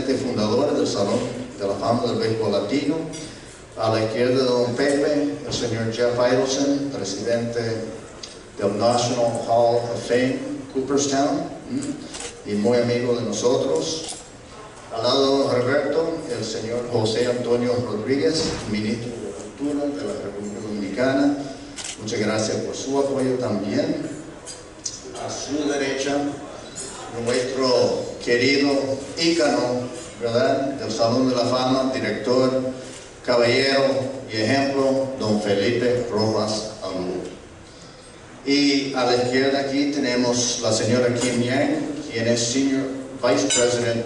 presidente y fundador del Salón de la Fama del Beisbol Latino. A la izquierda de don Pepe, el señor Jeff Idelson, presidente del National Hall of Fame, Cooperstown, y muy amigo de nosotros. Al lado de don Roberto, el señor José Antonio Rodríguez, ministro de Cultura de la República Dominicana. Muchas gracias por su apoyo también. A su derecha, nuestro querido ícono, ¿verdad?, del Salón de la Fama, director, caballero y ejemplo, don Felipe Rojas Almuerzo. Y a la izquierda aquí tenemos la señora Kim Yang, quien es Senior Vice President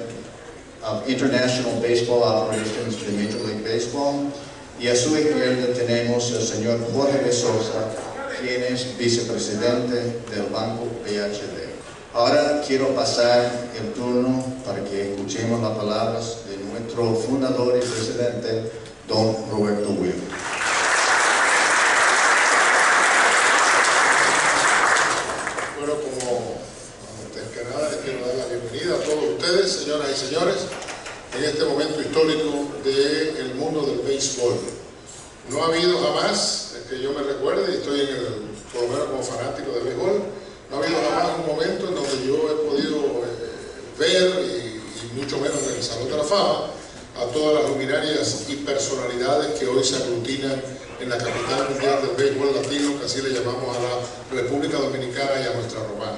of International Baseball Operations de Major League Baseball. Y a su izquierda tenemos el señor Jorge de Sosa, quien es vicepresidente del Banco PHD. Ahora quiero pasar el turno para que escuchemos las palabras de nuestro fundador y presidente, don Roberto Will. Bueno, como antes que nada les quiero dar la bienvenida a todos ustedes, señoras y señores, en este momento histórico del mundo del béisbol. No ha habido jamás, que yo me recuerde, y estoy por lo menos como fanático del béisbol, no ha habido jamás un momento en donde yo he podido ver, y mucho menos en el Salón de la Fama, a todas las luminarias y personalidades que hoy se aglutinan en la capital mundial del béisbol latino, que así le llamamos a la República Dominicana y a nuestra Romana.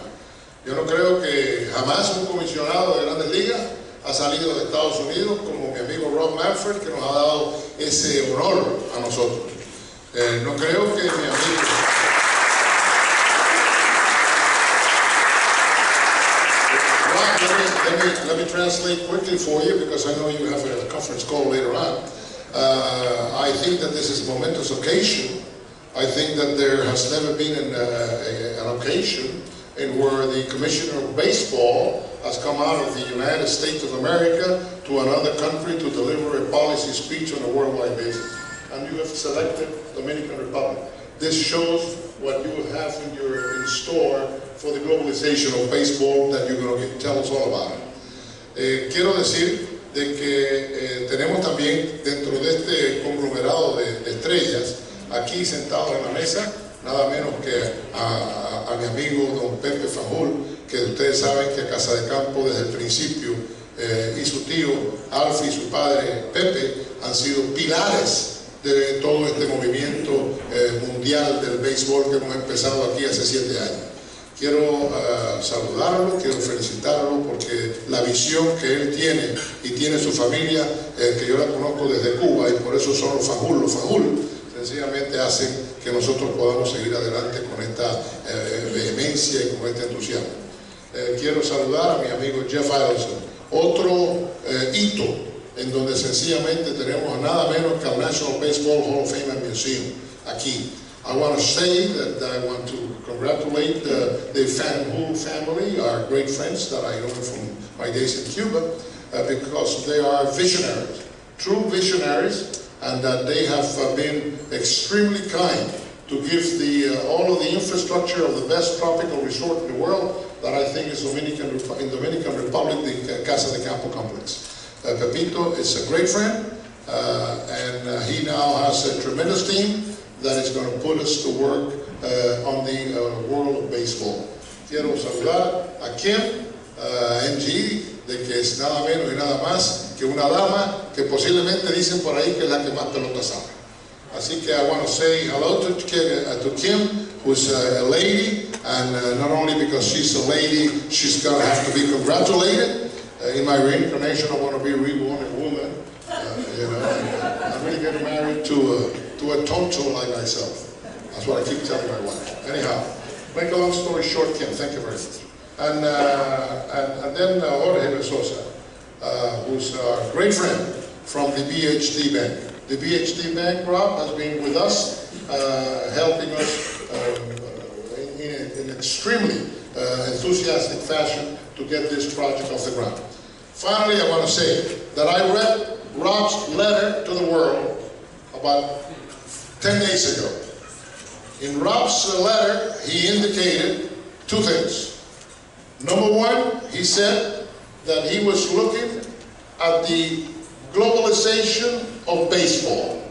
Yo no creo que jamás un comisionado de Grandes Ligas ha salido de Estados Unidos como mi amigo Rob Manfred, que nos ha dado ese honor a nosotros. No creo que mi amigo... Let me translate quickly for you, because I know you have a conference call later on. I think that this is a momentous occasion. I think that there has never been an occasion in where the Commissioner of Baseball has come out of the United States of America to another country to deliver a policy speech on a worldwide basis. And you have selected Dominican Republic. This shows what you will have in store for the globalization of baseball that you're going to tell us all about it. Quiero decir de que tenemos también dentro de este conglomerado de estrellas aquí sentados en la mesa nada menos que a mi amigo don Pepe Fajul, que ustedes saben que a Casa de Campo desde el principio y su tío Alfie y su padre Pepe han sido pilares de todo este movimiento mundial del béisbol que hemos empezado aquí hace 7 años. Quiero saludarlo, quiero felicitarlo porque la visión que él tiene y tiene su familia, que yo la conozco desde Cuba y por eso son los Fajul, sencillamente hacen que nosotros podamos seguir adelante con esta vehemencia y con este entusiasmo. Quiero saludar a mi amigo Jeff Idelson, otro hito en donde sencillamente tenemos nada menos que al National Baseball Hall of Fame and Museum aquí. I want to say that I want to congratulate the Fajul family, our great friends that I know from my days in Cuba, because they are visionaries, true visionaries, and that they have been extremely kind to give all of the infrastructure of the best tropical resort in the world that I think is in Dominican Republic, the Casa de Campo complex. Pepito is a great friend, and he now has a tremendous team that is going to put us to work on the world of baseball. Quiero saludar a Kim, NG, de que es nada menos y nada más que una dama que posiblemente dicen por ahí que es la que más pelota sabe. Así que I want to say hello to Kim, who's a lady, and not only because she's a lady, she's going to have to be congratulated. In my reincarnation, I want to be reborn a woman. I'm really getting married to a tonto like myself. That's what I keep telling my wife. Anyhow, make a long story short, Kim, thank you very much. And then Jorge de Sosa, who's a great friend from the BHD Bank. The BHD Bank, Rob, has been with us, helping us in an extremely enthusiastic fashion to get this project off the ground. Finally, I want to say that I read Rob's letter to the world about 10 days ago. In Rob's letter, he indicated 2 things. Number one, he said that he was looking at the globalization of baseball.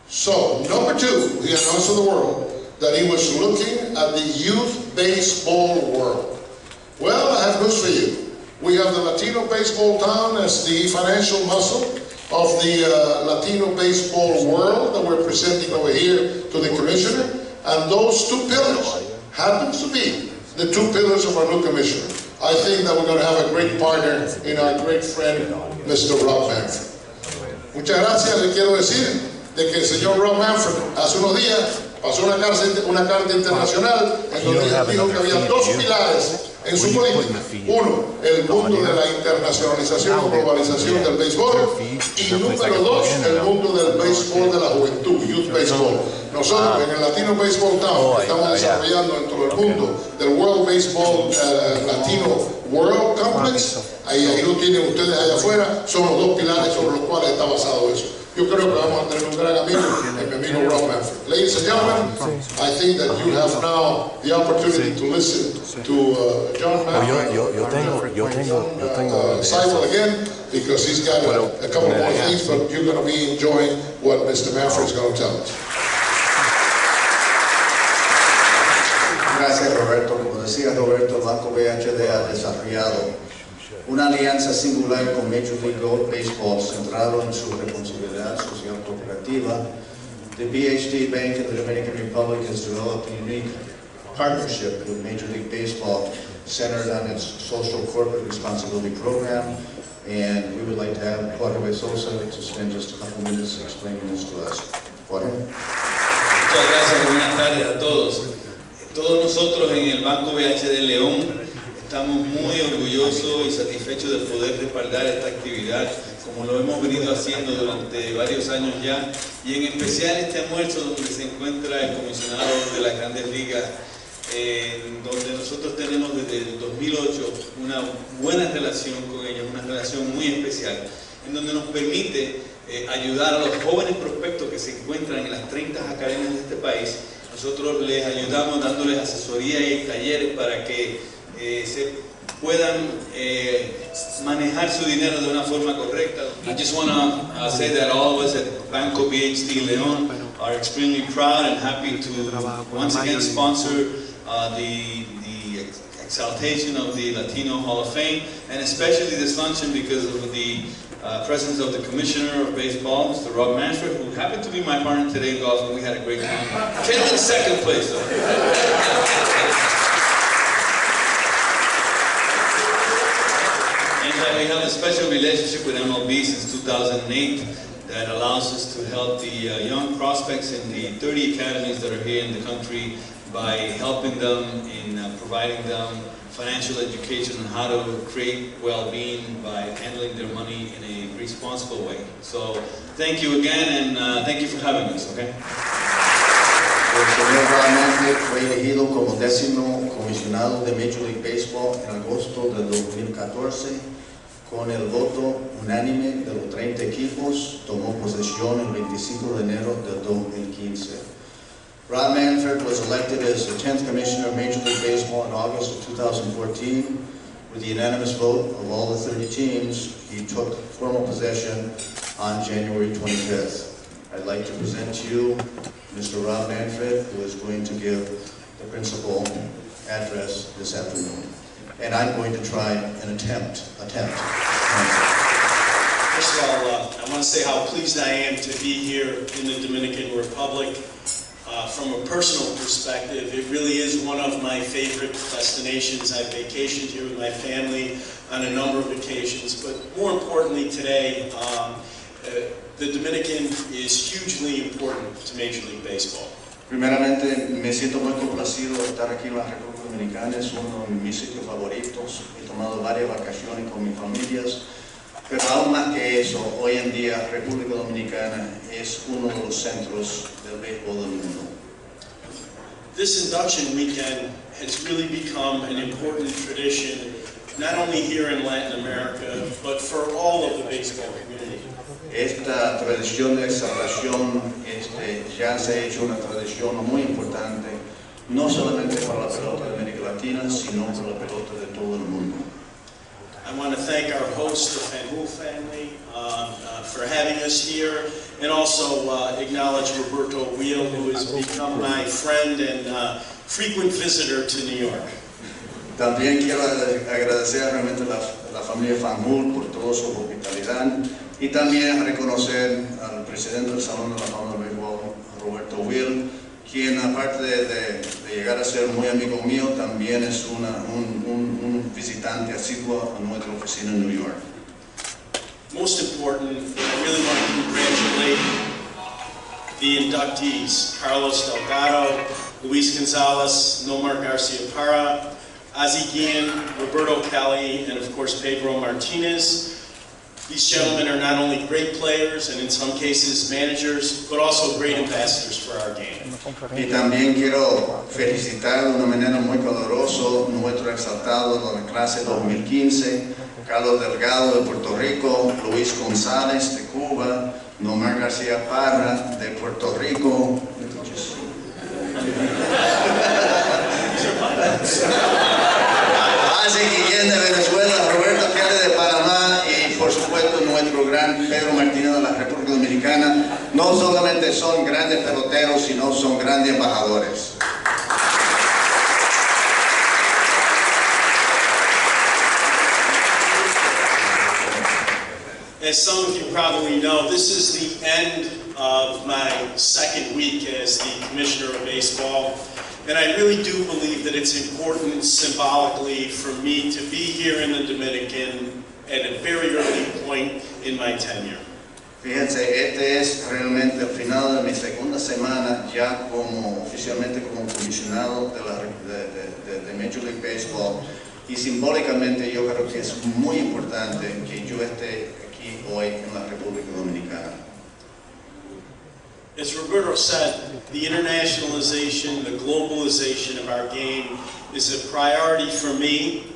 So, number two, he announced to the world that he was looking at the youth baseball world. Well, I have news for you. We have the Latino baseball town as the financial muscle of the Latino baseball world that we're presenting over here to the commissioner. And those two pillars happens to be the two pillars of our new commissioner. I think that we're going to have a great partner in our great friend, Mr. Rob Manfred. Muchas gracias. Le quiero decir de que el señor Rob Manfred hace unos días pasó una carta internacional en donde él dijo que había dos pilares en su política. Uno, el mundo de la internacionalización o globalización del béisbol, y número dos, el mundo del béisbol de la juventud, youth baseball. Nosotros en el Latino Baseball Town estamos desarrollando dentro del mundo del World Baseball Latino World Complex. Ahí lo tienen ustedes allá afuera, son los dos pilares sobre los cuales está basado eso. Yo creo que vamos a tener un gran amigo, mi amigo Rob Manfred. Ladies and gentlemen, I think that you have now the opportunity to listen to John Manfred. Yo tengo Seibel again, because he's got a couple more things, but you're going to be enjoying what Mr. Manfred is going to tell us. Gracias, Roberto. Como decía Roberto, el Banco BHD ha desarrollado una alianza singular con Major League Baseball centrado en su responsabilidad social corporativa. The BHD Bank of the Dominican Republic has developed a unique partnership with Major League Baseball centered on its social corporate responsibility program, and we would like to have Jorge Sosa to spend just a couple minutes explaining this to us. Jorge. Muchas gracias, buenas tardes a todos. Todos nosotros en el Banco BHD León estamos muy orgullosos y satisfechos de poder respaldar esta actividad como lo hemos venido haciendo durante varios años ya, y en especial este almuerzo donde se encuentra el comisionado de las Grandes Ligas, donde nosotros tenemos desde el 2008 una buena relación con ellos, una relación muy especial, en donde nos permite ayudar a los jóvenes prospectos que se encuentran en las 30 academias de este país. Nosotros les ayudamos dándoles asesoría y talleres para que se puedan manejar su dinero de una forma correcta. I just want to say that all of us at Banco BHD León are extremely proud and happy to once again sponsor the Exaltation of the Latino Hall of Fame, and especially this luncheon because of the presence of the Commissioner of Baseball, Mr. Rob Manfred, who happened to be my partner today in golf, and we had a great time. Came in second place though. And we have a special relationship with MLB since 2008 that allows us to help the young prospects in the 30 academies that are here in the country by helping them in providing them financial education on how to create well-being by handling their money in a responsible way. So thank you again, and thank you for having us, okay? El señor Romana fue elegido como 10º comisionado de Major League Baseball en agosto del 2014 con el voto unánime de los 30 equipos. Tomó posesión el 25 de enero del 2015. Rob Manfred was elected as the 10th Commissioner of Major League Baseball in August of 2014. With the unanimous vote of all the 30 teams, he took formal possession on January 25th. I'd like to present to you Mr. Rob Manfred, who is going to give the principal address this afternoon. And I'm going to try an attempt. First of all, I want to say how pleased I am to be here in the Dominican Republic. From a personal perspective, it really is one of my favorite destinations. I've vacationed here with my family on a number of occasions, but more importantly today, the Dominican is hugely important to Major League Baseball. Primeramente, me siento muy complacido de estar aquí en la República Dominicana. Es uno de mis sitios favoritos. He tomado varias vacaciones con mis familias. Pero aún más que eso, hoy en día República Dominicana es uno de los centros del béisbol del mundo. This induction weekend has really become an important tradition, not only here in Latin America, but for all of the baseball community. Esta tradición de exaltación ya se ha hecho una tradición muy importante, no solamente para la pelota de América Latina, sino para la pelota de todo el mundo. I I want to thank our host, the Van Hool family, for having us here, and also acknowledge Roberto Wheel, who has become my friend and frequent visitor to New York. También quiero agradecer realmente a la familia Van Hool por toda su hospitalidad y también reconocer al presidente del Salón de la Fama del Beisbol, Roberto Wheel, quien aparte de llegar a ser muy amigo mío, también es un visitante asiduo a nuestra oficina en New York. Most important, I really want to congratulate the inductees, Carlos Delgado, Luis Gonzalez, Nomar Garcia-Parra, Ozzie Guillen, Roberto Kelly, and of course Pedro Martinez. These gentlemen are not only great players and in some cases managers, but also great ambassadors for our game. Y también quiero felicitar de una manera muy calurosa nuestro exaltado de la clase 2015, Carlos Delgado de Puerto Rico, Luis González de Cuba, Nomar García Parra de Puerto Rico, Ozzie Guillen de Venezuela, Roberto Kelly de Panamá y por supuesto nuestro gran Pedro Martínez de la República Dominicana. No solamente son grandes peloteros, sino son grandes embajadores. As some of you probably know, this is the end of my second week as the Commissioner of Baseball. And I really do believe that it's important symbolically for me to be here in the Dominican at a very early point in my tenure. Fíjense, este es realmente el final de mi segunda semana ya oficialmente como comisionado de Major League Baseball y simbólicamente yo creo que es muy importante que yo esté aquí hoy en la República Dominicana. As Roberto said, the internationalization, the globalization of our game is a priority for me,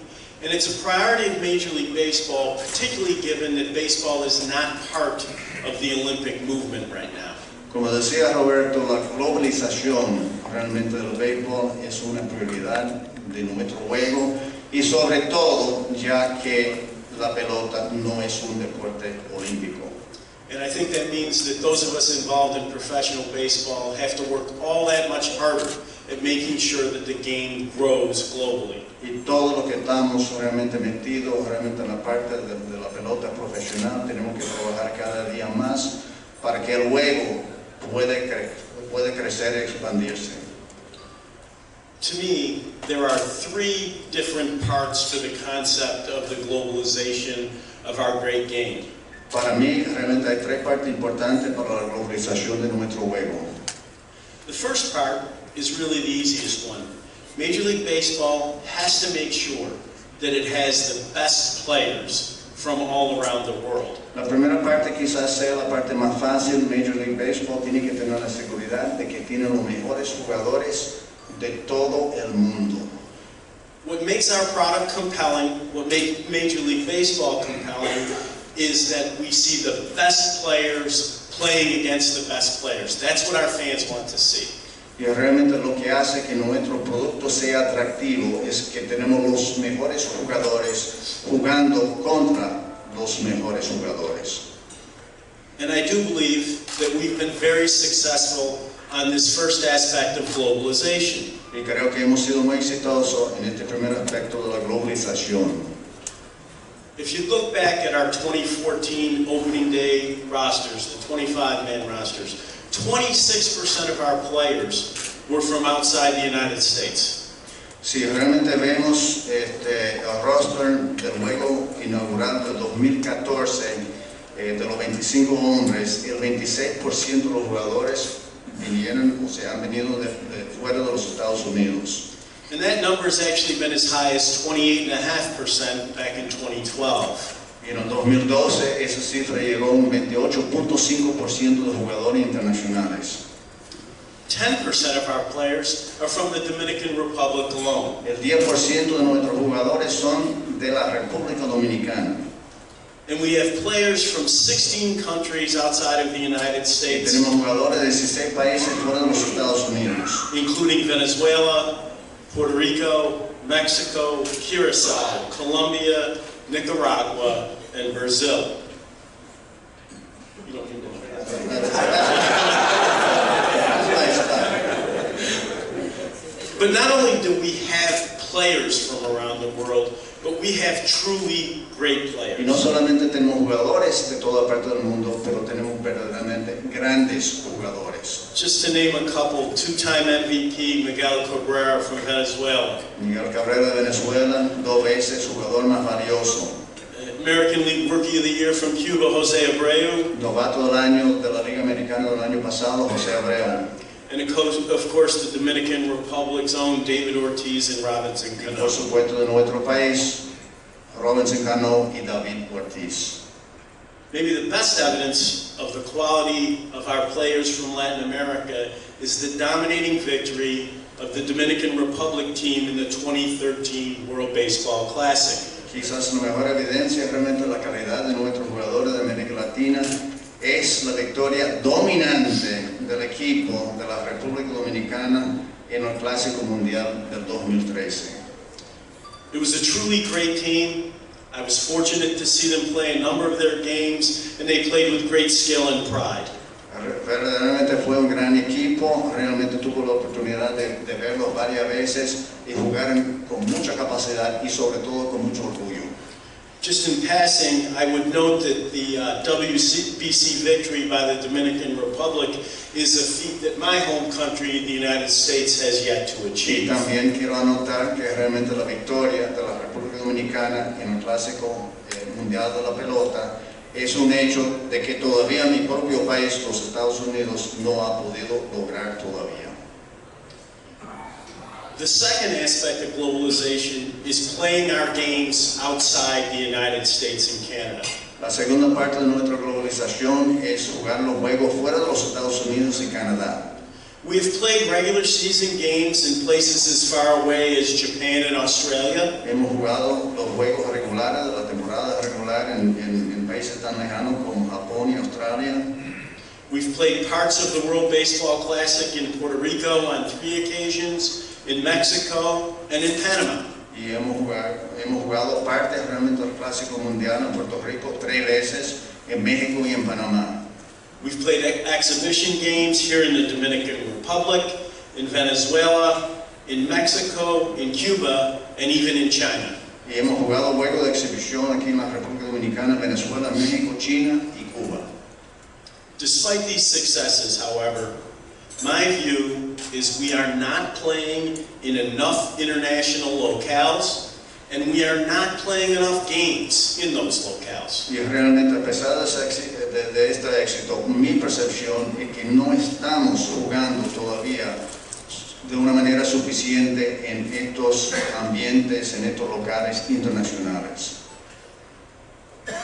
and it's a priority of Major League Baseball, particularly given that baseball is not part of the Olympic movement right now. Como decía Roberto, la globalización realmente del béisbol es una prioridad de nuestro juego y sobre todo ya que la pelota no es un deporte olímpico. And I think that means that those of us involved in professional baseball have to work all that much harder at making sure that the game grows globally. Y todos los que estamos realmente metidos realmente en la parte de la pelota profesional tenemos que trabajar cada día más para que el juego pueda crecer y expandirse. To me, there are three different parts to the concept of the globalization of our great game. Para mí realmente hay tres partes importantes para la globalización de nuestro juego. The first part is really the easiest one. Major League Baseball has to make sure that it has the best players from all around the world. La primera parte quizás sea la parte más fácil. Major League Baseball tiene que tener la seguridad de que tiene los mejores jugadores de todo el mundo. What makes our product compelling, what makes Major League Baseball compelling, is that we see the best players playing against the best players. That's what our fans want to see. Y realmente lo que hace que nuestro producto sea atractivo es que tenemos los mejores jugadores jugando contra los mejores jugadores. And I do believe that we've been very successful on this first aspect of globalization. Y creo que hemos sido muy exitosos en este primer aspecto de la globalización. If you look back at our 2014 opening day rosters, the 25-man rosters, 26% of our players were from outside the United States. Si realmente vemos el roster del juego inaugural del 2014, de los 25 hombres, el 26% de los jugadores vinieron, o sea, han venido de fuera de los Estados Unidos. And that number has actually been as high as 28.5% back in 2012. Y en el 2012 esa cifra llegó a un 28.5% de jugadores internacionales. 10% of our players are from the Dominican Republic alone. El 10% de nuestros jugadores son de la República Dominicana. And we have players from 16 countries outside of the United States, Tenemos jugadores de 16 países fuera de los Estados Unidos, including Venezuela, Puerto Rico, Mexico, Curacao, Colombia, Nicaragua, and Brazil. You don't need to know that. But not only do we have players from around the world, but we have truly great players. Y no solamente tenemos jugadores de toda parte del mundo, pero tenemos verdaderamente grandes jugadores. Just to name a couple, two-time MVP Miguel Cabrera from Venezuela. Miguel Cabrera de Venezuela, 2 veces jugador más valioso. American League Rookie of the Year from Cuba, Jose Abreu. Novato del año de la Liga Americana del año pasado, José Abreu. And of course, the Dominican Republic's own David Ortiz and Robinson Y por Cano. supuesto de nuestro país, Robinson Cano y David Ortiz. Maybe the best evidence of the quality of our players from Latin America is the dominating victory of the Dominican Republic team in the 2013 World Baseball Classic. Quizás la mejor evidencia realmente de la calidad de nuestros jugadores de América Latina es la victoria dominante del equipo de la República Dominicana en el Clásico Mundial del 2013. It was a truly great team. I was fortunate to see them play a number of their games, and they played with great skill and pride. Verdaderamente fue un gran equipo, realmente tuvo la oportunidad de verlos varias veces y jugar con mucha capacidad y sobre todo con mucho orgullo. Just in passing, I would note that the WBC victory by the Dominican Republic is a feat that my home country, the United States, has yet to Y achieve. también quiero anotar que realmente la victoria de la República Dominicana en el Clásico Mundial de la Pelota es un hecho de que todavía mi propio país, los Estados Unidos, no ha podido lograr todavía. The second aspect of globalization is playing our games outside the United States and Canada. La segunda parte de nuestra globalización es jugar los juegos fuera de los Estados Unidos y Canadá. We have played regular season games in places as far away as Japan and Australia. Hemos jugado los juegos regulares de la temporada regular en países tan lejanos como Japón y Australia. We've played parts of the World Baseball Classic in Puerto Rico on 3 occasions, in Mexico, and in Panama. Y hemos jugado partes realmente del Clásico Mundial en Puerto Rico 3 veces, en México y en Panamá. We've played exhibition games here in the Dominican Republic, in Venezuela, in Mexico, in Cuba, and even in China. Y hemos jugado juegos de exhibición aquí en la República Dominicana, Venezuela, México, China y Cuba. Despite these successes, however, my view is we are not playing in enough international locales, and we are not playing enough games in those locales. Y realmente a pesar de este éxito, mi percepción es que no estamos jugando todavía de una manera suficiente en estos ambientes, en estos locales internacionales.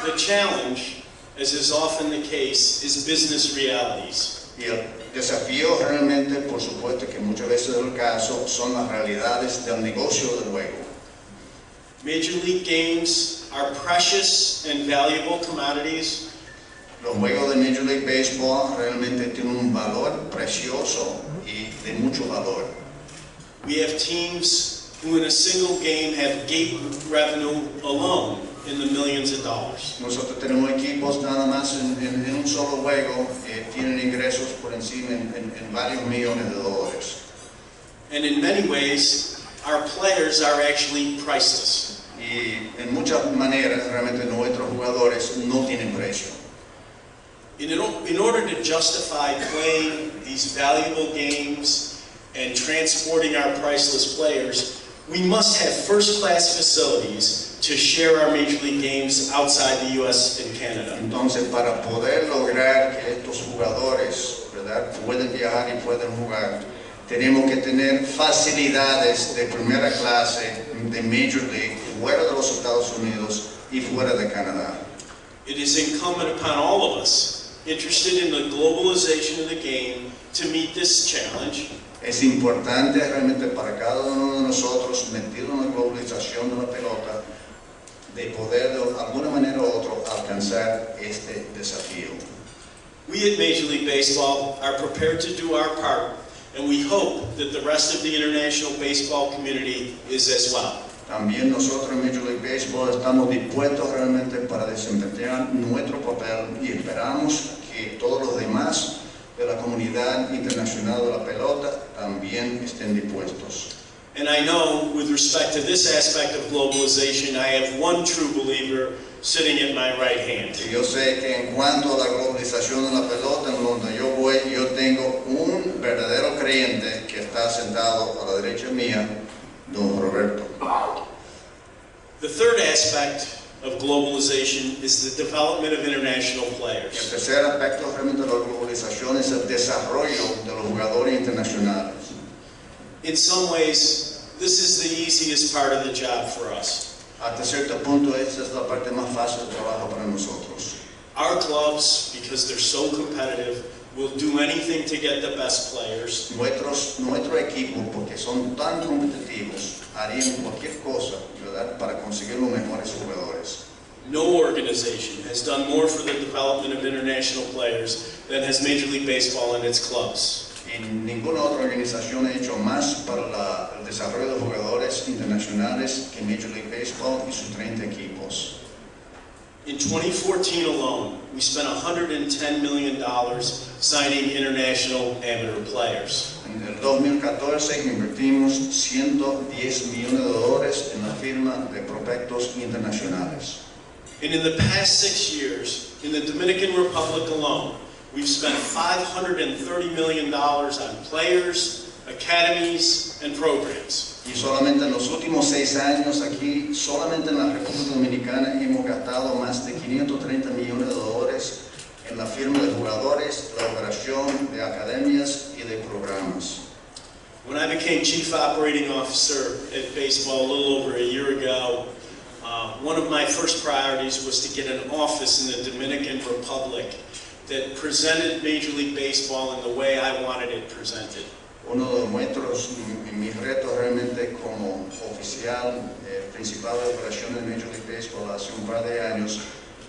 The challenge, as is often the case, is business realities. Y el desafío realmente, por supuesto, que muchas veces el caso son las realidades del negocio del juego. Major League games are precious and valuable commodities. Los juegos de Major League Baseball realmente tienen un valor precioso y de mucho valor. We have teams who in a single game have gate revenue alone in the millions of dollars. Nosotros tenemos equipos nada más en un solo juego que tienen ingresos por encima en varios millones de dólares. And in many ways, our players are actually priceless. Y en muchas maneras realmente nuestros jugadores no tienen precio. In order to justify playing these valuable games and transporting our priceless players, we must have first-class facilities to share our Major League games outside the U.S. and Canada. Entonces, para poder lograr que estos jugadores, ¿verdad?, puedan viajar y puedan jugar, tenemos que tener facilidades de primera clase de Major League fuera de los Estados Unidos y fuera de Canadá. It is incumbent upon all of us interested in the globalization of the game to meet this challenge. Es importante realmente para cada uno de nosotros, metido en la globalización de la pelota, de poder de alguna manera u otra alcanzar este desafío. We at Major League Baseball are prepared to do our part, and we hope that the rest of the international baseball community is as well. También nosotros en Major League Baseball estamos dispuestos realmente para desempeñar nuestro papel y esperamos que todos los demás de la comunidad internacional de la pelota también estén dispuestos. And I know, with respect to this aspect of globalization, I have one true believer sitting at my right hand. Y yo sé que en cuanto a la globalización de la pelota, en donde yo voy, yo tengo un verdadero creyente que está sentado a la derecha mía, don Roberto. The third aspect of globalization is the development of international El players. tercer aspecto realmente de la globalización es el desarrollo de los jugadores internacionales. In some ways, this is the easiest part of the job for us. Hasta cierto punto esa es la parte más fácil de trabajo para nosotros. Our clubs, because they're so competitive, will do anything to get the best players. Nuestro equipo, porque son tan competitivos, harían cualquier cosa, ¿verdad?, para conseguir los mejores jugadores. No organization has done more for the development of international players than has Major League Baseball and its clubs. Y ninguna otra organización ha hecho más para el desarrollo de jugadores internacionales que Major League Baseball y sus 30 equipos. In 2014 alone, we spent $110 million signing international amateur players. En el 2014 invertimos $110 millones en la firma de prospectos internacionales. And in the past 6 years, in the Dominican Republic alone, we've spent $530 million on players, academies, and programs. Y solamente en los últimos 6 años aquí, solamente en la República Dominicana, hemos gastado más de $530 millones en la firma de jugadores, la operación de academias y de programas. When I became Chief Operating Officer at Baseball a little over a year ago, one of my first priorities was to get an office in the Dominican Republic that presented Major League Baseball in the way I wanted it presented. Uno de mis retos realmente como oficial principal de operaciones de Major League Baseball hace un par de años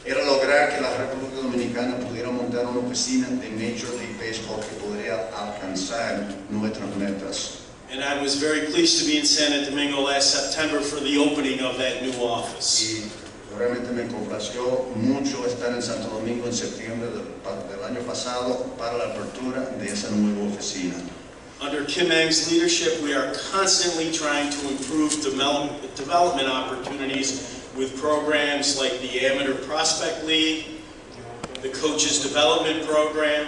era lograr que la República Dominicana pudiera montar una oficina de Major League Baseball que podría alcanzar nuestras metas. And I was very pleased to be in Santo Domingo last September for the opening of that new office. Y realmente me complació mucho estar en Santo Domingo en septiembre del año pasado para la apertura de esa nueva oficina. Under Kim Eng's leadership, we are constantly trying to improve development opportunities with programs like the Amateur Prospect League, the Coaches Development Program,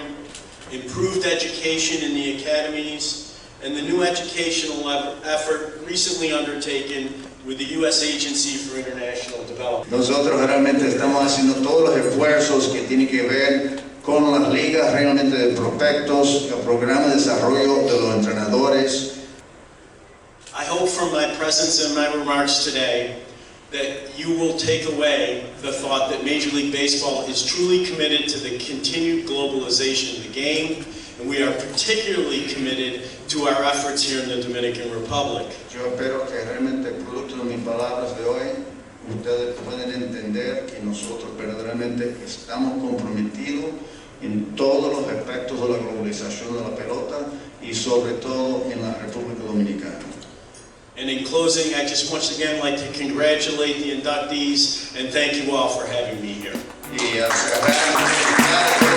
improved education in the academies, and the new educational effort recently undertaken with the U.S. Agency for International Development. Nosotros realmente estamos haciendo todos los esfuerzos que tienen que ver con las ligas realmente de prospectos, el programa de desarrollo de los entrenadores. I hope from my presence and my remarks today that you will take away the thought that Major League Baseball is truly committed to the continued globalization of the game, and we are particularly committed to our efforts here in the Dominican Republic. Yo espero que realmente, producto de mis palabras de hoy, ustedes pueden entender que nosotros verdaderamente estamos comprometidos en todos los aspectos de la globalización de la pelota y sobre todo en la República Dominicana. And in closing, I just once again like to congratulate the inductees and thank you all for having me here. Y a cerrar,